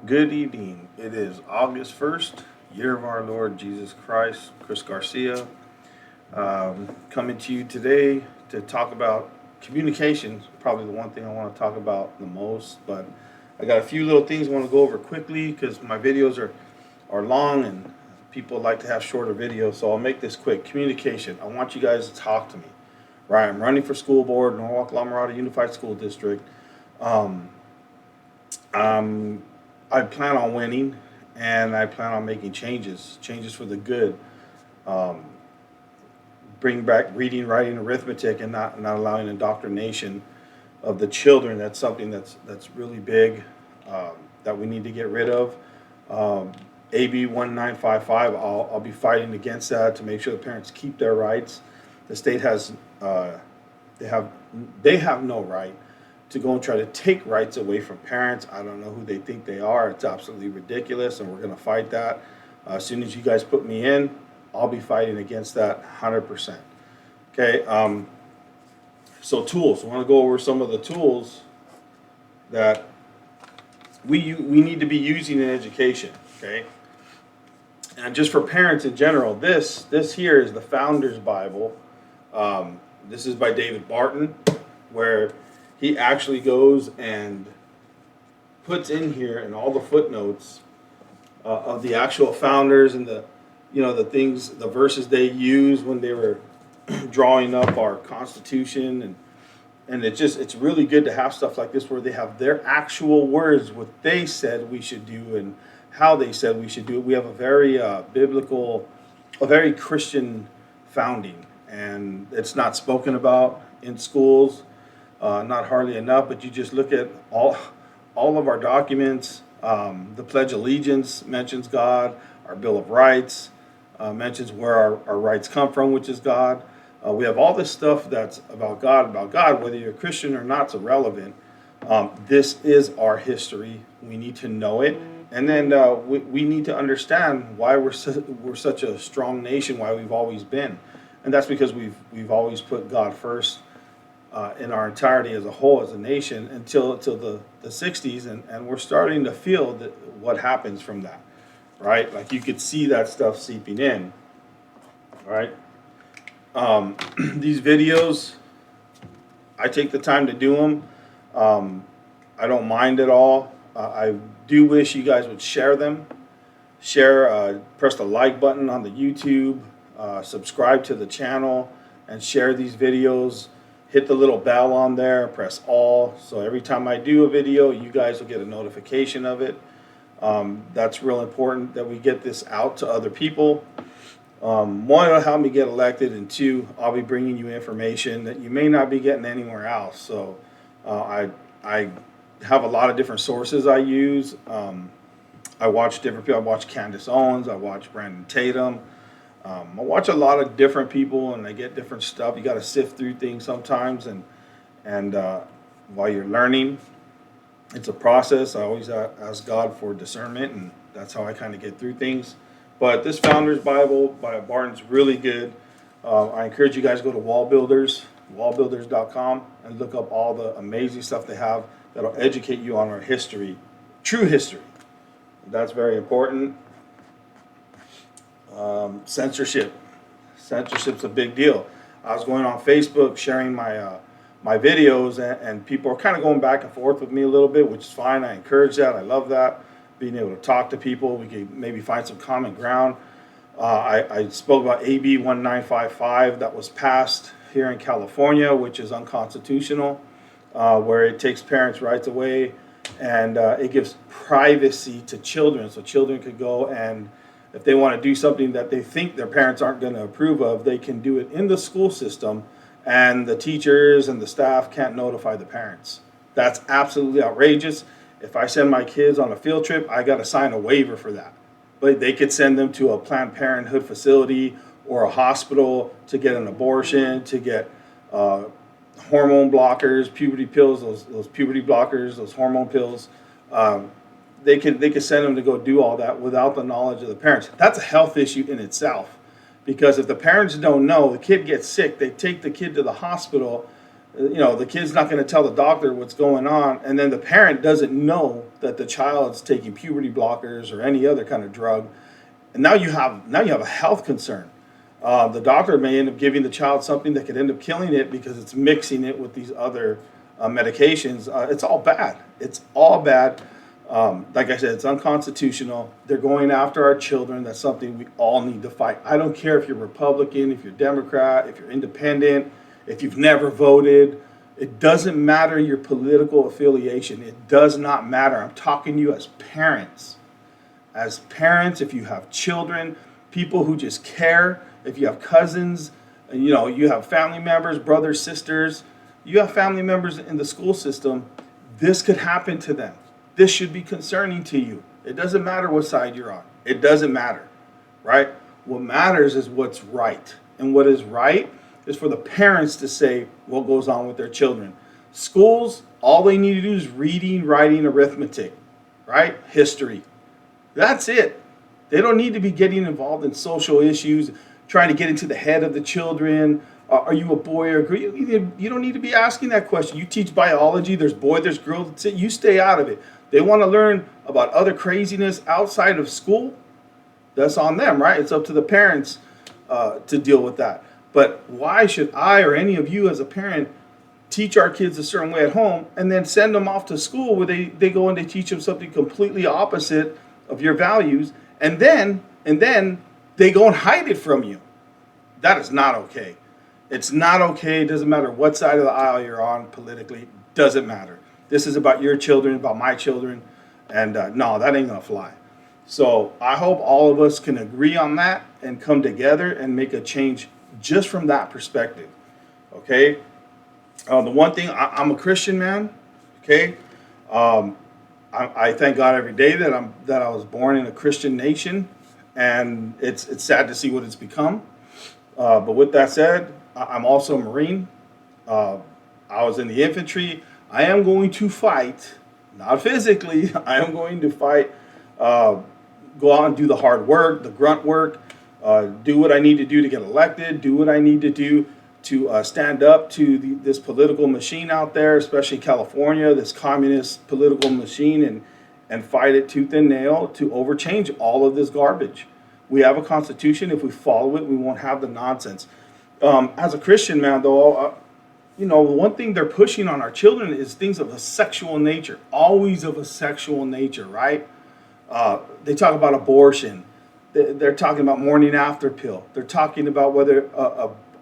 Good evening. It is August 1st, year of our Lord Jesus Christ. Chris Garcia coming to you today to talk about communication. Probably the one thing I want to talk about the most, but I got a few little things I want to go over quickly because my videos are long and people like to have shorter videos, so I'll make this quick. Communication. I want you guys to talk to me. Right, I'm running for school board, Norwalk La Mirada Unified School District. Um, I'm I plan on winning, and I plan on making changes for the good. Um, bring back reading, writing, arithmetic, and not allowing indoctrination of the children. That's something that's really big that we need to get rid of. Um, AB 1955. I'll be fighting against that to make sure the parents keep their rights. The state has uh, they have they have no right to go and try to take rights away from parents. I don't know who they think they are. It's absolutely ridiculous, and we're going to fight that. As soon as you guys put me in, I'll be fighting against that 100%. Okay, so tools. I want to go over some of the tools that we need to be using in education. Okay, and just for parents in general, this here is the Founder's Bible. This is by David Barton, where he actually goes and puts in here in all the footnotes of the actual founders and the things, the verses they used when they were drawing up our Constitution, and it's really good to have stuff like this where they have their actual words, what they said we should do and how they said we should do it. We have a very biblical, a very Christian founding, and it's not spoken about in schools, not hardly enough. But you just look at all of our documents. The Pledge of Allegiance mentions God. Our Bill of Rights mentions where our rights come from, which is God. We have all this stuff that's about God. Whether you're a Christian or not, it's irrelevant. This is our history. We need to know it, and then we need to understand why we're such a strong nation, why we've always been, and that's because we've always put God first in our entirety as a whole, as a nation, until the 60s, and we're starting to feel that what happens from that, right? Like you could see that stuff seeping in, right? These videos, I take the time to do them. I don't mind at all. I do wish you guys would share them. Press the like button on the YouTube, subscribe to the channel, and share these videos. Hit the little bell on there, press all, so every time I do a video, you guys will get a notification of it. That's real important that we get this out to other people. One, it'll help me get elected, and two, I'll be bringing you information that you may not be getting anywhere else. So I have a lot of different sources I use. I watch different people. I watch Candace Owens. I watch Brandon Tatum. I watch a lot of different people, and I get different stuff. You got to sift through things sometimes, and while you're learning, it's a process. I always ask God for discernment, and that's how I kind of get through things. But this Founder's Bible by Barton's really good. I encourage you guys to go to wallbuilders.com, and look up all the amazing stuff they have that'll educate you on our history, true history. That's very important. Censorship's a big deal. I was going on Facebook sharing my videos, and people are kind of going back and forth with me a little bit, which is fine. I encourage that. I love that. Being able to talk to people, we can maybe find some common ground. I spoke about AB 1955 that was passed here in California, which is unconstitutional, where it takes parents' rights away, and it gives privacy to children. So children could go, and if they want to do something that they think their parents aren't going to approve of, they can do it in the school system, and the teachers and the staff can't notify the parents. That's absolutely outrageous. If I send my kids on a field trip, I got to sign a waiver for that. But they could send them to a Planned Parenthood facility or a hospital to get an abortion, to get hormone blockers, puberty pills, those puberty blockers, those hormone pills. They could send them to go do all that without the knowledge of the parents. That's a health issue in itself, because if the parents don't know, the kid gets sick. They take the kid to the hospital, The kid's not going to tell the doctor what's going on, and then the parent doesn't know that the child's taking puberty blockers or any other kind of drug, and now you have a health concern. The doctor may end up giving the child something that could end up killing it because it's mixing it with these other medications. It's all bad. It's all bad. Like I said, it's unconstitutional. They're going after our children. That's something we all need to fight. I don't care if you're Republican, if you're Democrat, if you're independent, if you've never voted. It doesn't matter your political affiliation. It does not matter. I'm talking to you as parents. As parents, if you have children, people who just care, if you have cousins, you have family members, brothers, sisters, you have family members in the school system, this could happen to them. This should be concerning to you. It doesn't matter what side you're on. It doesn't matter, right? What matters is what's right. And what is right is for the parents to say what goes on with their children. Schools, all they need to do is reading, writing, arithmetic, right? History. That's it. They don't need to be getting involved in social issues, trying to get into the head of the children. Are you a boy or a girl? You don't need to be asking that question. You teach biology. There's boy, there's girl. That's it. You stay out of it. They want to learn about other craziness outside of school. That's on them, right? It's up to the parents to deal with that. But why should I or any of you as a parent teach our kids a certain way at home and then send them off to school where they go and they teach them something completely opposite of your values, and then they go and hide it from you? That is not okay. It's not okay. It doesn't matter what side of the aisle you're on politically. Doesn't matter. This is about your children, about my children, and no, that ain't gonna fly. So I hope all of us can agree on that and come together and make a change just from that perspective. Okay. The one thing, I'm a Christian man. Okay. I thank God every day that I was born in a Christian nation, and it's sad to see what it's become. But with that said, I'm also a Marine. I was in the infantry. I am going to fight, not physically. I am going to fight. Go out and do the hard work, the grunt work. Do what I need to do to get elected. Do what I need to do to stand up to this political machine out there, especially California, this communist political machine, and fight it tooth and nail to overchange all of this garbage. We have a constitution. If we follow it, we won't have the nonsense. As a Christian man, though, one thing they're pushing on our children is things of a sexual nature, always of a sexual nature, right? They talk about abortion. They're talking about morning after pill. They're talking about whether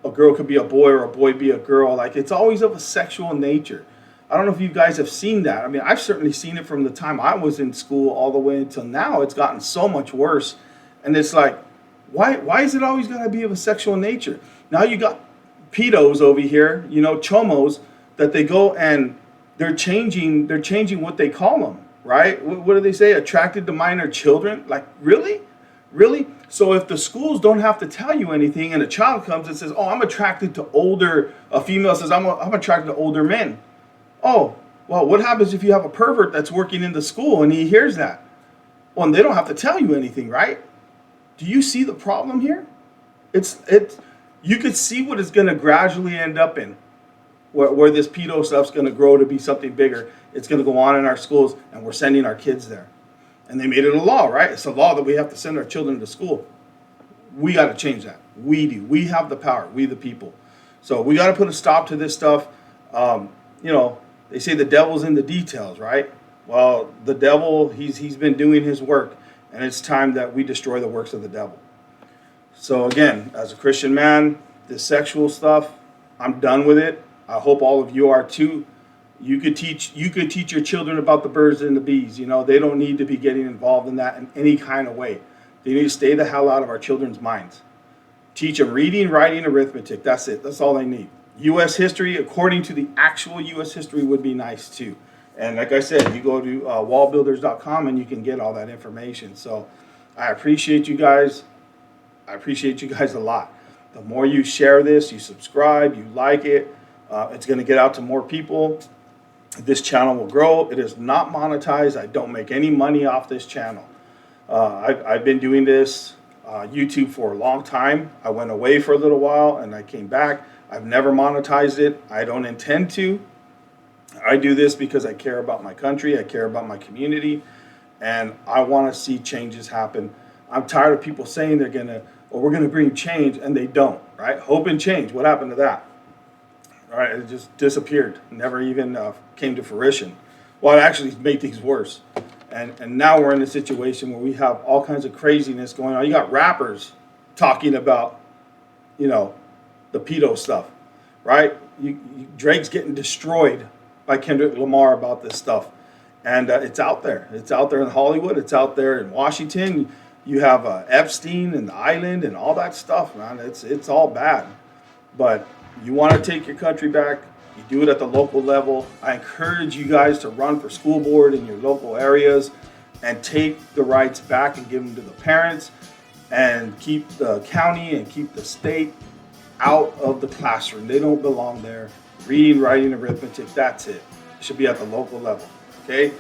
a girl could be a boy or a boy be a girl. Like, it's always of a sexual nature. I don't know if you guys have seen that. I mean, I've certainly seen it from the time I was in school all the way until now. It's gotten so much worse. And it's like, why is it always got to be of a sexual nature? Now you got pedos over here, chomos, that they go and they're changing what they call them, right? What do they say? Attracted to minor children? Like, really? Really? So if the schools don't have to tell you anything, and a child comes and says, "Oh, I'm attracted to older," a female says, I'm attracted to older men. Oh, well, what happens if you have a pervert that's working in the school and he hears that? Well, and they don't have to tell you anything, right? Do you see the problem here? You could see what it's going to gradually end up in, where this pedo stuff's going to grow to be something bigger. It's going to go on in our schools, and we're sending our kids there. And they made it a law, right? It's a law that we have to send our children to school. We got to change that. We do. We have the power. We the people. So we got to put a stop to this stuff. They say the devil's in the details, right? Well, the devil, he's been doing his work, and it's time that we destroy the works of the devil. So again, as a Christian man, this sexual stuff, I'm done with it. I hope all of you are too. You could teach your children about the birds and the bees. They don't need to be getting involved in that in any kind of way. They need to stay the hell out of our children's minds. Teach them reading, writing, arithmetic. That's it. That's all they need. U.S. history, according to the actual U.S. history, would be nice too. And like I said, you go to wallbuilders.com and you can get all that information. So I appreciate you guys. I appreciate you guys a lot. The more you share this, you subscribe, you like it, it's going to get out to more people. This channel will grow. It is not monetized. I don't make any money off this channel. I've been doing this YouTube for a long time. I went away for a little while and I came back. I've never monetized it. I don't intend to. I do this because I care about my country. I care about my community. And I want to see changes happen. I'm tired of people saying we're going to bring change, and they don't, right? Hope and change. What happened to that? All right, it just disappeared. Never even came to fruition. Well, it actually made things worse. And now we're in a situation where we have all kinds of craziness going on. You got rappers talking about, the pedo stuff, right? Drake's getting destroyed by Kendrick Lamar about this stuff. And it's out there. It's out there in Hollywood. It's out there in Washington. You have Epstein and the island and all that stuff, man. It's all bad. But you want to take your country back, you do it at the local level. I encourage you guys to run for school board in your local areas and take the rights back and give them to the parents and keep the county and keep the state out of the classroom. They don't belong there. Reading, writing, arithmetic, that's it. It should be at the local level. Okay?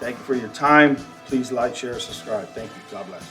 Thank you for your time. Please like, share, subscribe. Thank you. God bless.